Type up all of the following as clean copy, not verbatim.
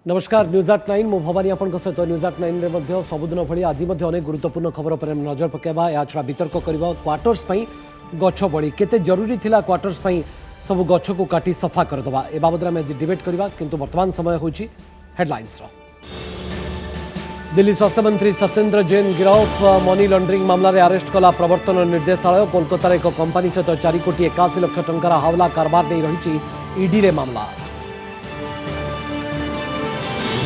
नमस्कार news at 9 मु भवानी आपन सहित न्यूज एट 9 रे मध्य सबुदिन भली आज अनेक गुरुत्वपूर्ण खबर पर नजर पकेबा या छड़ा वितर्क करबा क्वार्टर्स पई गछ बड़ी केते जरूरी थिला क्वार्टर्स पई सब गछ को काटी सफा कर दबा ए बाबद में आज डिबेट करबा किंतु वर्तमान समय होची हेडलाइंस रो दिल्ली स्वास्थ्य मंत्री सत्येंद्र जैन गिरफ मनी लॉन्ड्रिंग मामला रे अरेस्ट कला प्रवर्तन निर्देशालय कोलकाता एक कंपनी सहित 4 कोटी 81 लाख टंकार हावला कारबार नहीं रही ईडी रे मामला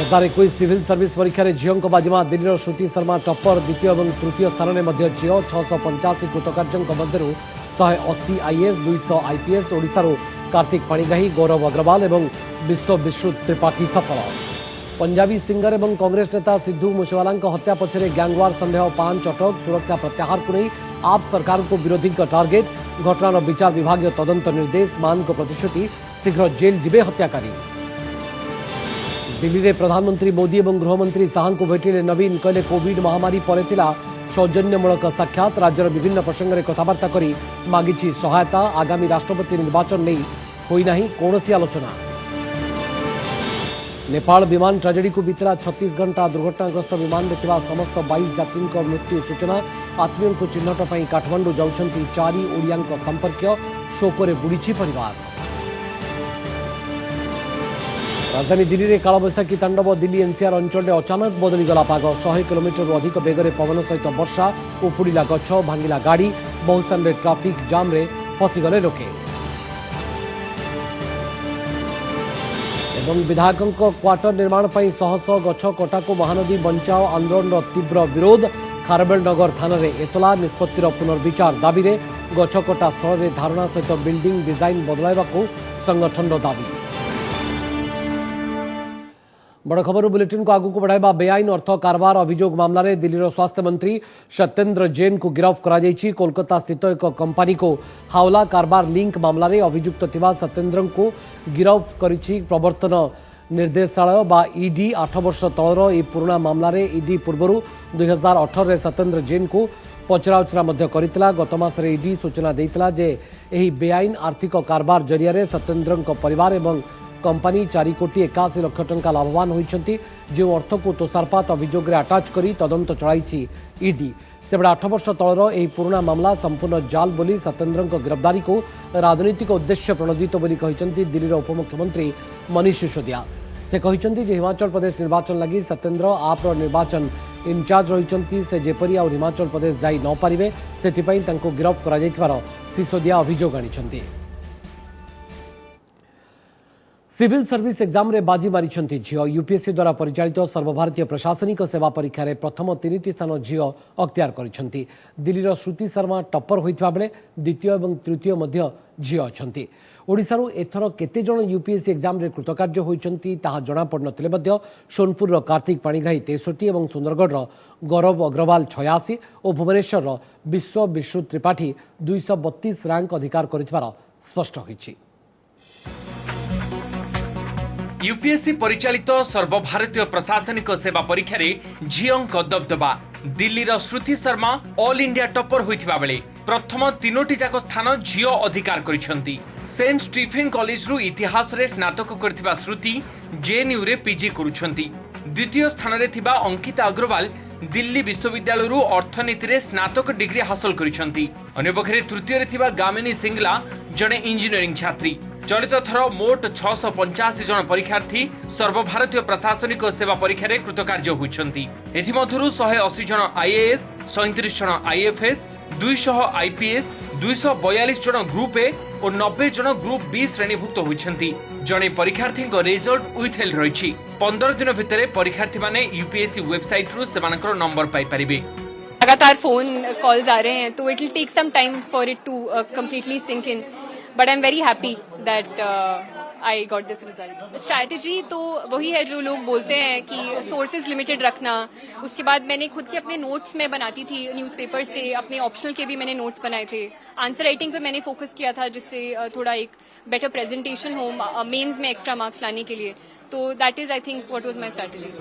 2021 सिविल सर्विस परीक्षा रे झियों बाजिमा दिल्ली श्रुति शर्मा टप्पर द्वितीय और तृतीय स्थान में मध्य झियो 685 कृतकार्यों मध्य 180 आईएएस 200 आईपीएस ओडिशा कार्तिक पाणिग्राही गौरव अग्रवाल और विश्व विश्रुत त्रिपाठी सफल पंजाबी सिंगर और कांग्रेस नेता सिद्धू मूसेवाला हत्या पछरे गैंगवार संदेह 5 अटक सुरक्षा प्रत्याहार को नहीं आप सरकार को विरोधी टार्गेट घटनार विचार विभाग तदंत निर्देश मान को प्रतिश्रुति शीघ्र जेल जिबे हत्याकारी दिल्ली में प्रधानमंत्री मोदी और गृहमंत्री शाह को भेटिले नवीन कहले कोविड महामारी पर सौजन्यमूलक साक्षात राज्यर विभिन्न प्रसंग में कथबार्ता करी मागिछि सहायता आगामी राष्ट्रपति निर्वाचन नहीं होइना कौनसी आलोचना नेपाल विमान ट्रेजेडी को बीतला 36 घंटा दुर्घटनाग्रस्त विमान में थिबा समस्त 22 यात्री मृत्यु सूचना आत्मीयों को चिन्हट पर काठमांडू जाउछंती 4 ओडिया संपर्क शोकरे बुड़ीछि परिवार राजधानी दिल्ली में कालबैशाखी तांडव दिल्ली एनसीआर अंचल में अचानक बदलीगला पाग 100 किलोमीटर अधिक बेगर पवन सहित वर्षा उपुड़ा गछ भांगिला गाड़ी बहु स्थान में ट्राफिक जाम रे फसीगले लोके एवं विधायकों क्वार्टर निर्माण पर शह शह गछ कटा को महानदी बंचाओ आंदोलन तीव्र विरोध खारबेल नगर थाना एतला निष्पत्तिर पुनर्विचार दाबी रे गछ कटा स्थल में धारणा सहित बिल्डिंग डिजाइन बदलाइबा संगठन दाबी बड़ खबर बुलेटिन को आगू को बढ़ाइबा बेआईन अर्थ कारबार अभियोग मामला रे दिल्ली स्वास्थ्य मंत्री सत्येंद्र जैन को गिरफ्त करा जायछि कोलकाता स्थित एक कंपनी को हावला कारबार लिंक मामला रे अभियुक्त थिबा सत्येंद्र को गिरफ्त करिछि प्रवर्तन निर्देशालय बा ईडी 8 वर्ष तलर ए पुराना मामला रे ईडी पूर्व 2018 रे सत्येंद्र जैन को पचराउचरा मध्य करितला गत मास रे ईडी सूचना देइतला जे एही बेआईन आर्थिक कारबार जरिया रे सत्येंद्र परिवार एवं कंपनी 4 कोटी 81 लाख टंका लाभवान होइछंती जो अर्थ को तोषारपात अभियोग रे अटैच करी तदंत चलाइछि ईडी सेबडे 8 वर्ष तलर एही पुराना मामला संपूर्ण जाल बोली सत्येंद्र गिरफ्तारी को राजनीतिक उद्देश्य प्रणोदित बोली कहिसंती दिल्ली उपमुख्यमंत्री मनीष सिसोदिया से कहिसंती जे हिमाचल प्रदेश निर्वाचन लगी सत्येंद्र आप्र निर्वाचन इनचार्ज रहिसंती से जेपरी आ हिमाचल प्रदेश जाई न पारिबे सेथिपई तांको गिरफ्त करा जायथिबार सिसोदिया अभियोग आनिछंती सिविल सर्विस एग्जाम रे बाजी मारी झियो यूपीएससी द्वारा परिचालित सर्वभारतीय प्रशासनिक सेवा परीक्षा रे प्रथम 3टी स्थान झियो अख्तियार करिसेंती दिल्लीर श्रुति शर्मा टप्पर होइथिबा बेले द्वितीय और तृतीय मध्य झियो अछंती ओडिशारू एथर केते जण यूपीएससी एग्जाम रे कृतकार्य होइछंती ताहा जणा पड़नथिले मध्य सोनपुर कार्तिक पाणिग्राही 63 और सुंदरगढ़ गौरव अग्रवाल 86 और भुवनेश्वर विश्व विश्रुत त्रिपाठी 232 रैंक अधिकार करिथिबार स्पष्ट होइछि यूपीएससी परिचालित सर्वभारतीय प्रशासनिक सेवा परीक्षा रे झियोंक दबदबा दिल्लीर श्रुति शर्मा ऑल इंडिया टॉपर होइथिबा बेले प्रथम 3टी जाक स्थान झियो अधिकार करिसंती सेंट स्टीफेन कॉलेज रु इतिहास रे स्नातक करथिबा श्रुति जेएनयू रे पीजी करूछंती द्वितीय स्थान रे थिबा अंकिता अग्रवाल दिल्ली विश्वविद्यालय रु अर्थनीति रे स्नातक डिग्री हासिल करिसंती अन्यपक्षे तृतीय रे थिबा गामिनी सिंगला जणे इंजीनियरिंग छात्री चलित थर मोट 685 जन परीक्षार्थी सर्वभारतीय प्रशासनिक सेवा परीक्षा रे कृतकार्य होइछंती एथिमध्यरु 180 जन आईएएस 37 जन आईएफएस 200 आईपीएस 242 जन ग्रुप ए और 90 जन ग्रुप बी श्रेणीभुक्त होइछंती जने परीक्षार्थी रिजल्ट विथहेल्ड रहिछि 15 दिन भितरे परीक्षार्थी माने यूपीएससी वेबसाइट रु सेमानकर नंबर पाई परिबे लगातार फोन कॉल्स आ रहे हैं तो it will take some time for it to completely sync in but I am very happy that I got this result strategy तो वही है जो लोग बोलते हैं कि सोर्सेज लिमिटेड रखना उसके बाद मैंने खुद के अपने नोट्स में बनाती थी न्यूज़पेपर से अपने ऑप्शनल के भी मैंने नोट्स बनाए थे आंसर राइटिंग पे मैंने फोकस किया था जिससे थोड़ा एक बेटर प्रेजेंटेशन हो मेंस में एक्स्ट्रा मार्क्स लाने के लिए तो that is I think what was my strategy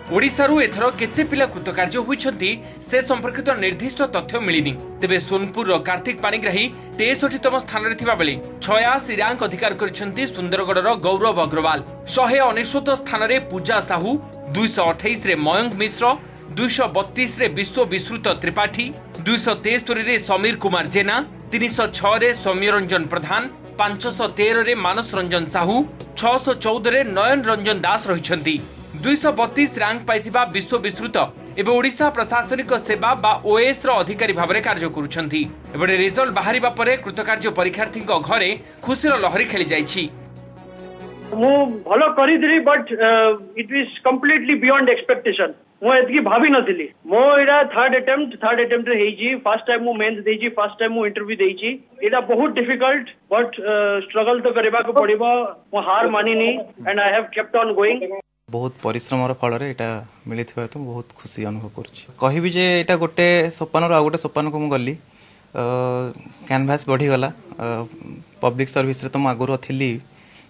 ओडिशारू एथर केते पिला कृतकार्य होइछन्ति से संपर्कित निर्दिष्ट तथ्य मिलिनी। तेबे सोनपुर कार्तिक पाणिग्राही 63तम स्थान रे थिबा बेले 86 रैंक अधिकार करिसन्ति सुंदरगढ़र गौरव अग्रवाल। 199 स्थान रे पूजा साहू, 228 रे मयंक मिश्र, 232 रे विश्व विश्रुत त्रिपाठी, 273 रे समीर कुमार जेना, 306 रे सौम्य रंजन प्रधान, 513 रे मानस रंजन साहू, 614 रे नयन रंजन दास रहिछन्ति। 232 रैंक पाइथिबा विश्व विस्तृत एवं ओडिशा प्रशासनिक सेवा बा ओएस रो अधिकारी भाबरे कार्य करूछन्ति। एबे रिजल्ट बाहरिबा परे कृतकार्य परीक्षार्थीक घरे खुशीर लहरी खेली जाइछि। मु भलो करिदिली but it is completely beyond expectation. मु एतकी भाबी नथिली। मो एरा थर्ड अटेम्प्ट रे हेजी। फर्स्ट टाइम मु मेंस देजी, फर्स्ट टाइम मु इंटरव्यू देजी। एटा बहुत डिफिकल्ट बट स्ट्रगल तो करबा को पड़िबो। मु हार मानिनी and I have kept on going. बहुत परिश्रम फल एटा मिली तो बहुत खुशी अनुभव करी जे एटा गोटे सोपान आ गोटे सोपान को गली कैनभास बढ़ीगला। पब्लिक सर्विस रे तो मुझे आगुरी थी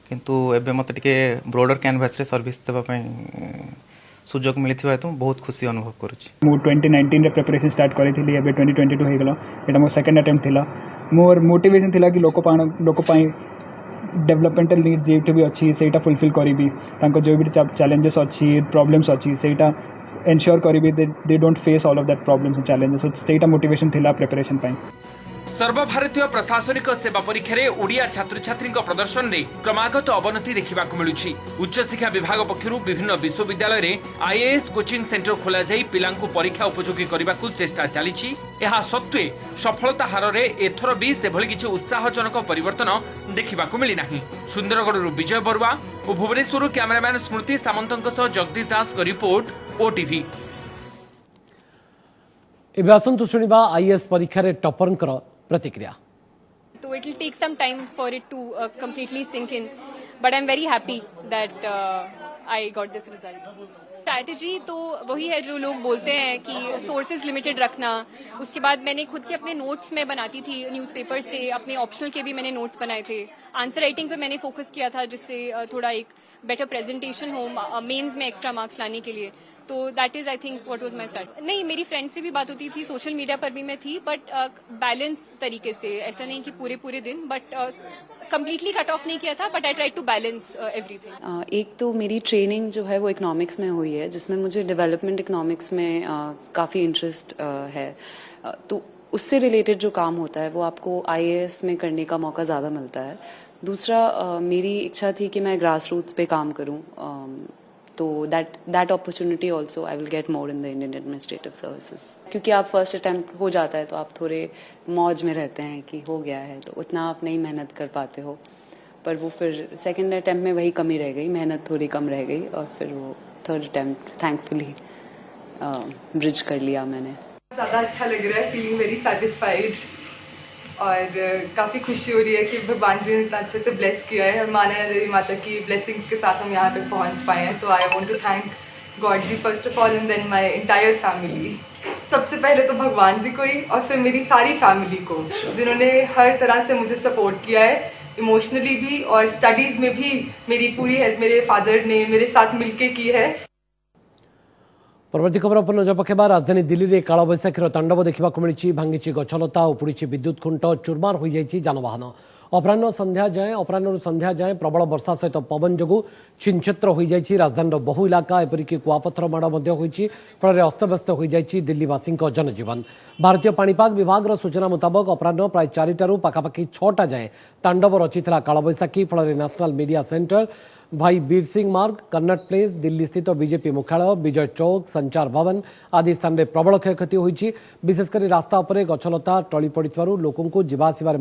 किंतु एबे मत टिके ब्रोडर कैनभास रे सर्विस देवाई सुजोग मिली तो बहुत खुशी अनुभव करुँच। 2019 रे प्रिपरेशन स्टार्ट करी थी। एबे 2022 हो गला। एटा मो सेकंड अटेम्प्ट थिला। मोर मोटिवेशन थिला कि लोक पाई डेवलपमेंटल नीड जो भी अच्छी सेटा फुलफिल करी जो भी चैलेंजेस अच्छी प्रॉब्लम्स अच्छी सेटा एनश्योर करी they don't face all of that problems and challenges. So सेटा मोटिवेशन थिला प्रिपरेशन पाई। सर्वभारतीय प्रशासनिक सेवा परीक्षा रे ओडिया छात्र छात्री प्रदर्शन रे क्रमागत अवनति देखा मिलुछि। उच्च शिक्षा विभाग पक्षरु विभिन्न विश्वविद्यालय रे आईएएस कोचिंग सेंटर खोला जाई पिलांकु परीक्षा उपयोगी करबाकू चेष्टा चलीछि। एहा सत्वे सफलता हार रे एथर भी सेभଳି किछि उत्साहजनक परिवर्तन देखिबाकू मिली नाही। सुंदरगढ़ विजय बरुआ और भुवनेश्वर कैमरामैन स्मृति सामंतक सह जगदीश दास को रिपोर्ट ओटीवी। एबे आसंतु सुनिबा आईएएस परीक्षा रे टॉपरंकर प्रतिक्रिया। So it will take some time for it to completely sink in, but I'm very happy that I got this result. Strategy तो वही है जो लोग बोलते हैं कि सोर्सेज लिमिटेड रखना। उसके बाद मैंने खुद के अपने नोट्स में बनाती थी न्यूज़पेपर से, अपने ऑप्शनल के भी मैंने नोट्स बनाए थे। आंसर राइटिंग पे मैंने फोकस किया था जिससे थोड़ा एक बेटर प्रेजेंटेशन हो मेंस में एक्स्ट्रा मार्क्स लाने के लिए। तो that is I think what was my start. नहीं, मेरी फ्रेंड से भी बात होती थी, सोशल मीडिया पर भी मैं थी, बट बैलेंस तरीके से, ऐसा नहीं कि पूरे दिन, बट कंप्लीटली कट ऑफ नहीं किया था, but I try to balance everything. एक तो मेरी ट्रेनिंग जो है वो इकोनॉमिक्स में हुई है, जिसमें मुझे डेवलपमेंट इकोनॉमिक्स में काफ़ी इंटरेस्ट है। तो उससे रिलेटेड जो काम होता है वो आपको आईएएस में करने का मौका ज़्यादा मिलता है। दूसरा, मेरी इच्छा थी कि मैं ग्रास रूट्स पे काम करूं, तो that opportunity also I will get more in the Indian administrative services. क्योंकि आप फर्स्ट अटेम्प्ट हो जाता है तो आप थोड़े मौज में रहते हैं कि हो गया है, तो उतना आप नहीं मेहनत कर पाते हो। पर वो फिर सेकंड अटेम्प्ट में वही कमी रह गई, मेहनत थोड़ी कम रह गई, और फिर वो थर्ड अटेम्प्ट थैंकफुली ब्रिज कर लिया मैंने। ज़्यादा अच्छा लग रहा है, फीलिंग वेरी सेटिस्फाइड, और काफ़ी खुशी हो रही है कि भगवान जी ने इतना अच्छे से ब्लेस किया है। माना है देवी माता की ब्लेसिंग्स के साथ हम यहाँ तक पहुँच पाए हैं। तो I want to thank God ji first of all and then my entire family. सबसे पहले तो भगवान जी को ही, और फिर मेरी सारी फैमिली को, जिन्होंने हर तरह से मुझे सपोर्ट किया है, इमोशनली भी और स्टडीज़ में भी। मेरी पूरी हेल्प मेरे फादर ने मेरे साथ मिलके की है। परवर्ती खबर पर नजर पकेबा। राजधानी दिल्ली में कालबैशाखीर तांडव देखा मिली। भांगी गछलता और उपुड़ी विद्युत खुंट, चूरमार हो जाए जानवाहन। अपराह संध्या जाए प्रबल वर्षा सहित पवन जो छिनछेत्र हो जाए राजधानी बहु इलाका, एपरिक कुआपथर माड़ फल अस्तव्यस्त हो जाए दिल्लीवासी जनजीवन। भारतीय पाणीपाग विभाग सूचना मुताबक अपराह प्राय 4टारू पाखापाखि 6टा जाए तांडव रचिता कालबैशाखी। फल नेशनल मीडिया सेंटर, भाई बीर सिंह मार्ग, कन्नट प्लेस, दिल्ली स्थित बीजेपी मुख्यालय, विजय चौक, संचार भवन आदि स्थान में प्रबल क्षयक्षति होती। विशेषकर रास्ता उपरे गछलता टली पड़ू लोकों जीवासबार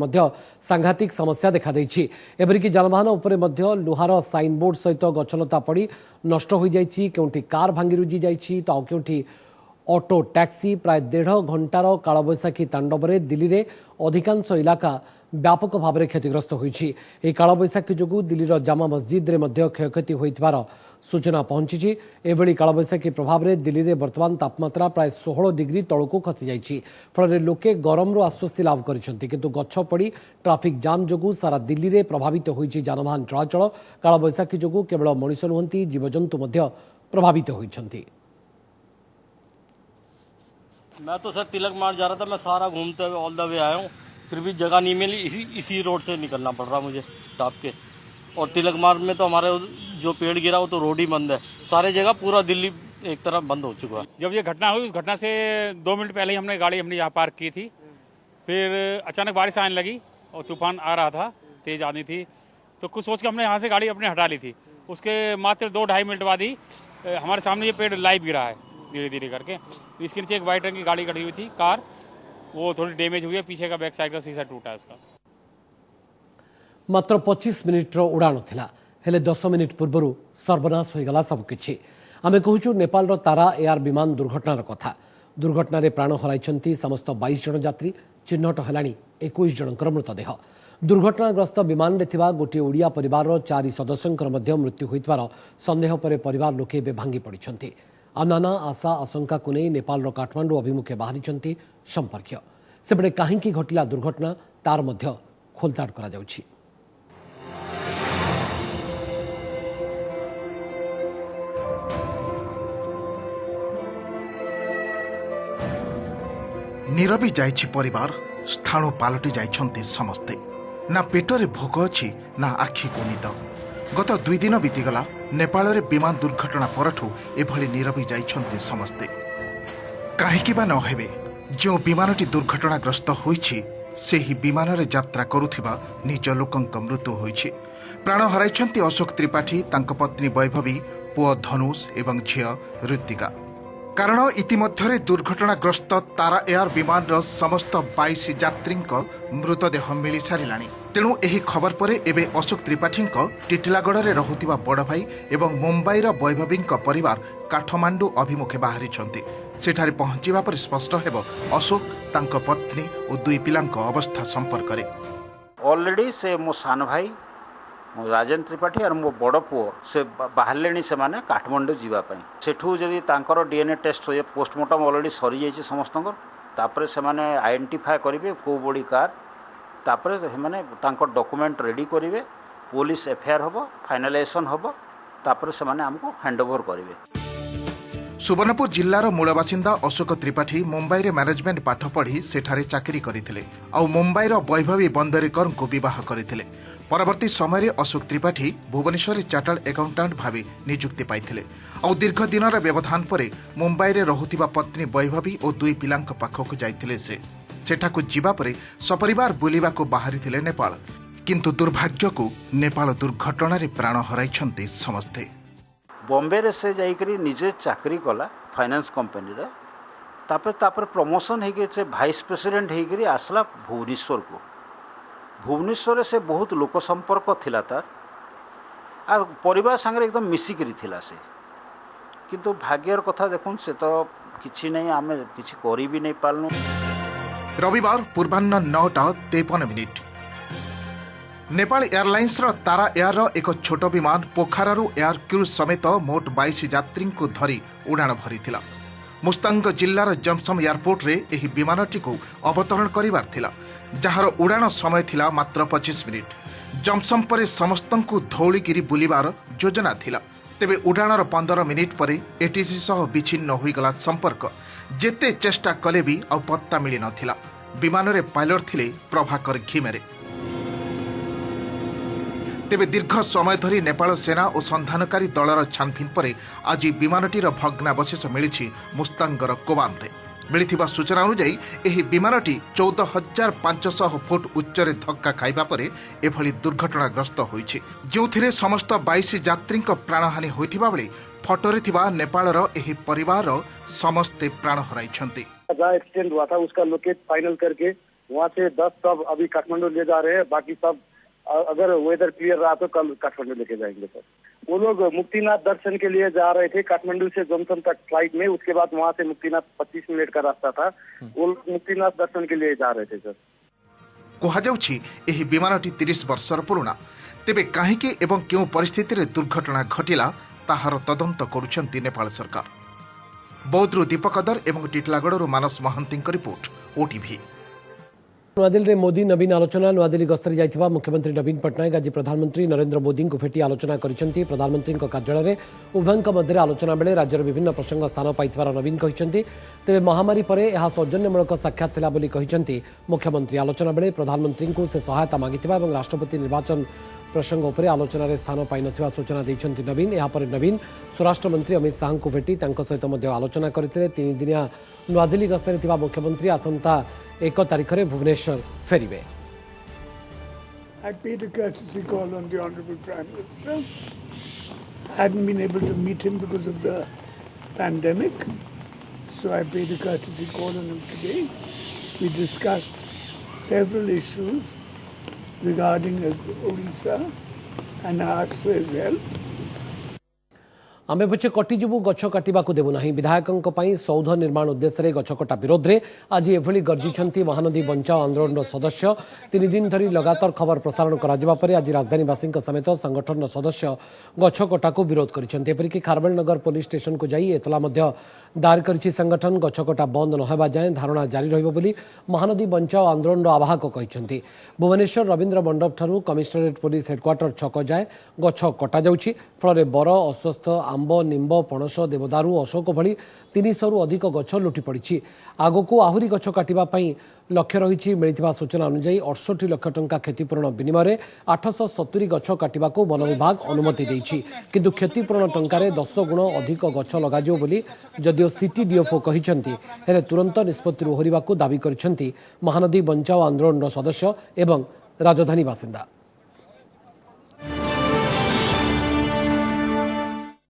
सांघातिक समस्या देखा देछि। एपरिक जानवाहन उपरे लुहार साइन बोर्ड सहित गछलता पड़ी नष्ट हो जाइछि। केउंठी कार भांगी रुजी जाइछि तो आउ केउंठी ऑटो टैक्सी। प्राय 1.5 घंटार कालबैशाखी तांडव में दिल्ली में अधिकांश इलाका व्यापक भाव में क्षतिग्रस्त होइछि। एही कालबैशाखी जोगु दिल्लीर जामा मस्जिद रे मध्य क्षयक्षति होइथिबार सूचना पहुंची। एभली कालबैशाखी प्रभाव में दिल्ली में वर्तमान तापमात्रा प्राय 16 डिग्री तलू खसी जाइछि। फल लोके गरम आश्वस्ति लाभ करिसेंति, किंतु गछ पड़ी ट्राफिक जाम जोगु सारा दिल्ली में प्रभावित होइछि जानवाहन चलाचल। कालबैशाखी जोगु केवल मनुष्य नुहंती जीवजंतु मध्य प्रभावित होइछंति। मैं तो सर तिलक मार्ग जा रहा था, मैं सारा घूमते हुए ऑल द वे आया हूँ, फिर भी जगह नहीं मिली, इसी रोड से निकलना पड़ रहा मुझे टाप के। और तिलक मार्ग में तो हमारे जो पेड़ गिरा वो तो रोड ही बंद है, सारे जगह पूरा दिल्ली एक तरफ बंद हो चुका है। जब ये घटना हुई, उस घटना से 2 मिनट पहले ही हमने गाड़ी अपनी यहाँ पार्क की थी, फिर अचानक बारिश आने लगी और तूफान आ रहा था, तेज आनी थी, तो कुछ सोच के हमने यहाँ से गाड़ी अपनी हटा ली थी। उसके मात्र 2-2.5 मिनट बाद ही हमारे सामने ये पेड़ लाइव गिरा है धीरे धीरे करके। इसके नीचे एक वाइट रंग की गाड़ी खड़ी हुई थी, कार, वो थोड़ी डैमेज हुई है, पीछे का बैक साइड का शीशा टूटा है उसका। मात्र 25 मिनिट्र उड़ाण थिला, हेले 10 मिनिट पूर्व सर्वनाश होईगला सबकिछि। आमे कहूछु नेपाल तारा एयर विमान दुर्घटनार कथा। दुर्घटना प्राण हराइछंती समस्त 22 जन यात्री, चिन्हट हेलाणी 21 जनकर मृतदेह। दुर्घटनाग्रस्त विमान रे थिबा गोटे ओडिया परिवार 4 सदस्यंकर मध्य मृत्यु होइतबार संदेह पर परिवार लोके बे भांगी पड़िछंती। नाना आशा आशंका को नहीं नेपाल काठमांडू अभिमुखे बाहरी संपर्क सेपटे कहीं घटिला दुर्घटना तार मध्य खोलताड़ करा जाउछि। नीरवी जाइछि परिवार, स्थाणु पालटि जाइछन्ते समस्ते। ना पेटरे भोक अछि ना आखि को निद। गत 2 दिन बीतीगला नेपाल रे विमान दुर्घटना परठू एभली नीरवी जाइछन्ते समस्ते। काहेकि बा न हेबे, जो विमानटी दुर्घटनाग्रस्त होइछि सेही विमान रे यात्रा करुथिबा निज लोकंक मृत्यु होइछि। प्राण हराइछन्ते अशोक त्रिपाठी, तांक पत्नी वैभवी, पुओ धनुष एवं झियो ऋतिका। कारण इतिमध्यरे दुर्घटनाग्रस्त तारा एयर विमान समस्त 22 यात्री मृतदेह मिल सारिलाणी। तेणु एही खबर परे एबे अशोक त्रिपाठी टिटिलागढ़ रे रहुतिबा बड़ भाई एवं मुंबईर वैभवी परिवार काठमांडू अभिमुखे बाहरी सेठारे पहुंचीबा पर स्पष्ट हेबो अशोक, तांक पत्नी और 2 पिलांक अवस्था संपर्क रे। ऑलरेडी से मो सान भाई मो राजेन्द्र त्रिपाठी और मो बड़ पुओ से बाहर से माने काठमांडू जीवाई सेठू जदि तांकर डीएनए टेस्ट हो पोस्टमार्टम ऑलरेडी सरी जाइए समस्त तापर से माने आइडेंटिफाई करेंगे को बॉडी कार तापर से माने तांकर डॉक्यूमेंट रेडी करेंगे पुलिस एफआईआर हम फाइनालाइजेशन हम तापर से माने हमको हैंडओवर करेंगे। सुवर्णपुर जिल्लार मूल बासिंदा अशोक त्रिपाठी मुंबई मैनेजमेंट पाठ पढ़ी सेठारे चाकरी करथिले आउ मुंबईर वैभवी बंदरेकर को विवाह करथिले। परवर्ती समय अशोक त्रिपाठी भुवनेश्वर चार्टर्ड अकाउंटेंट भाव नियुक्ति पाइथिले आउ दीर्घ दिन व्यवधान पर मुंबई रे रहुतिबा पत्नी वैभवी और 2 पिलांक पाखक जाइथिले। सेठाकु जीवा परे सपरिवार बुलिबाकु बाहरिथिले नेपाल, किंतु दुर्भाग्य को नेपाल दुर्घटना रे प्राण हराइछन्ते समस्ते। बॉम्बे रे से जाइकरी निजे चाकरी कला फाइनेंस कंपनी रे तापर प्रमोशन हेके से वाइस प्रेसिडेंट हेकरी आसला भुवनेश्वर को। भुवनेश्वर से बहुत लोक संपर्क थिला तार आ परिवार संगे एकदम मिसिकरी थिला से, किंतु भाग्यर कथा देखुन से तो किछि नहीं आमे किछि करि भी नहीं पालनु। रविवार पूर्वाह्न 9:53 नेपाल एयरलाइंस तारा एयर एक छोट विमान पोखरारू एयर क्रूज समेत मोट 22 यात्री को धरी उड़ाण भरी मुस्तांग जिल्लार जमसम एयरपोर्ट रे एही विमानटी को अवतरण करिवार थिला, जहार उड़ाण समय थिला मात्र 25 मिनिट। जमसम परे समस्तंकु धौलीगिरी बुलिबार योजना थिला, तेबे उड़ाणर 15 मिनिट परे एटीसी सह विच्छिन्न होईगला संपर्क। जेते चेष्टा कले भी आ पत्ता मिली नथिला। विमान रे पायलट थिले प्रभाकर घिमेरे। तेबे दीर्घ समय धरी नेपाल सेना और संधानकारी दलर छानभिन पर आज विमानटीर भग्नावशेष मिली मुस्तांगर कोबान रे। मिलिथिबा सूचना अनुसार एही विमानटी 14,500 फुट उच्चरे धक्का खाइबा परे एभली दुर्घटनाग्रस्त होइछि, जोथिरे समस्त 22 यात्री प्राणहानि होइथिबा बेले फटोरे थिबा नेपालर एही परिवार समस्ते प्राण हराइछन्ति। जहाँ एक्सीडेंट हुआ था उसका लोकेट फाइनल करके वहाँ से 10 सब अभी काठमांडू ले जा रहे हैं, बाकी सब अगर वेदर क्लियर रहा तो कल काठमांडू लेके जाएंगे सर। वो लोग मुक्तिनाथ दर्शन के लिए जा रहे थे काठमांडू से जमसम तक फ्लाइट में, उसके बाद वहाँ से मुक्तिनाथ 25 मिनट का रास्ता था, वो लोग मुक्तिनाथ दर्शन के लिए जा रहे थे सर। कहुछि एही विमानटी 30 वर्षर पुराना, तेबे काहेकि एवं क्यों परिस्थिति रे दुर्घटना घटिला ताहार तदंत करुछन्ति नेपाल सरकार। बौद्धरू दीपक दर एवं टिटलागढ़ मानस महांती रिपोर्ट, ओटीवी। नुआदिल्ली मोदी नवीन आलोचना नुआदिल्ली गस्तरे जाइथिबा मुख्यमंत्री नवीन पट्टनायक आज प्रधानमंत्री नरेंद्र मोदी को भेटी आलोचना करिसेंती। प्रधानमंत्री कार्यालय उभयଙ୍କ ମଧ୍ୟରେ आलोचना बेले राज्यर विभिन्न प्रसंग स्थान पाइथिबार नवीन कहिसेंती। तेबे महामारी परे यह सौजन्यमूलक साक्षात थिला बोली कहिसेंती मुख्यमंत्री। आलोचना बेले प्रधानमंत्री को से सहायता मागिथिबा एवं राष्ट्रपति निर्वाचन प्रसंग उपरे आलोचना रे स्थान पाइ नथिबा सूचना दैछंती नवीन। या पर नवीन स्वराष्ट्र मंत्री अमित शाह को भेटी तांको सहित मध्य आलोचना करथिले। 3 दिनिया नुआदिल्ली गस्तरे थिबा मुख्यमंत्री आसंता 1 तारिख रे Bhubaneswar फेरिबे। I paid a courtesy call on the Honorable Prime Minister. I hadn't been able to meet him because of the pandemic, so I paid a courtesy call on him today. We discussed several issues regarding Odisha and asked for his help. आमे पछे कटिजु गछ काटिबा को देबु नाही। विधायकंक पई सौध निर्माण उद्देश्य रे गछ कटा विरोध रे आज एभली गर्जिछंती महानदी बंचाओ आंदोलन सदस्य। 3 दिन धरी लगातार खबर प्रसारण करा जिबा परे आज राजधानीवासी समेत संगठन सदस्य गछ कटा को विरोध करिछंती। एपरिक खारबेलनगर पुलिस स्टेशन को जाई एतला मध्य दायर करिछि संगठन। गछ कटा बंद न हेबा जाय धारणा जारी रहिबो बोली महानदी बंचाओ आंदोलन आवाहक कहिछंती। भुवनेश्वर रवींद्र मंडप ठारू कमिशनरेट पुलिस हेडक्वार्टर छक जाय गछ कटा जाउछि। फଳରେ बर अस्वस्थ आंब निंब पणस देवदारू अशोक भली 300 रु अधिक गछ लुटि पड़ी। आगको आहरी गछ काटिबा पई लक्ष्य रही। मिलिथिबा सूचना अनुसार 68 लाख टंका क्षतिपूरण विनिमय 870 गछ काटिबा को वन विभाग अनुमति देइछि। किंतु क्षतिपूरण टंकारे 10 गुण अधिक गछ लगाजियो बोली जदिओ सिटी डीएफओ कहिसंती हेले तुरंत निष्पत्ति ओहरिबा को दाबी करिसंती महानदी बंचाओ आंदोलन सदस्य एवं राजधानी बासिंदा।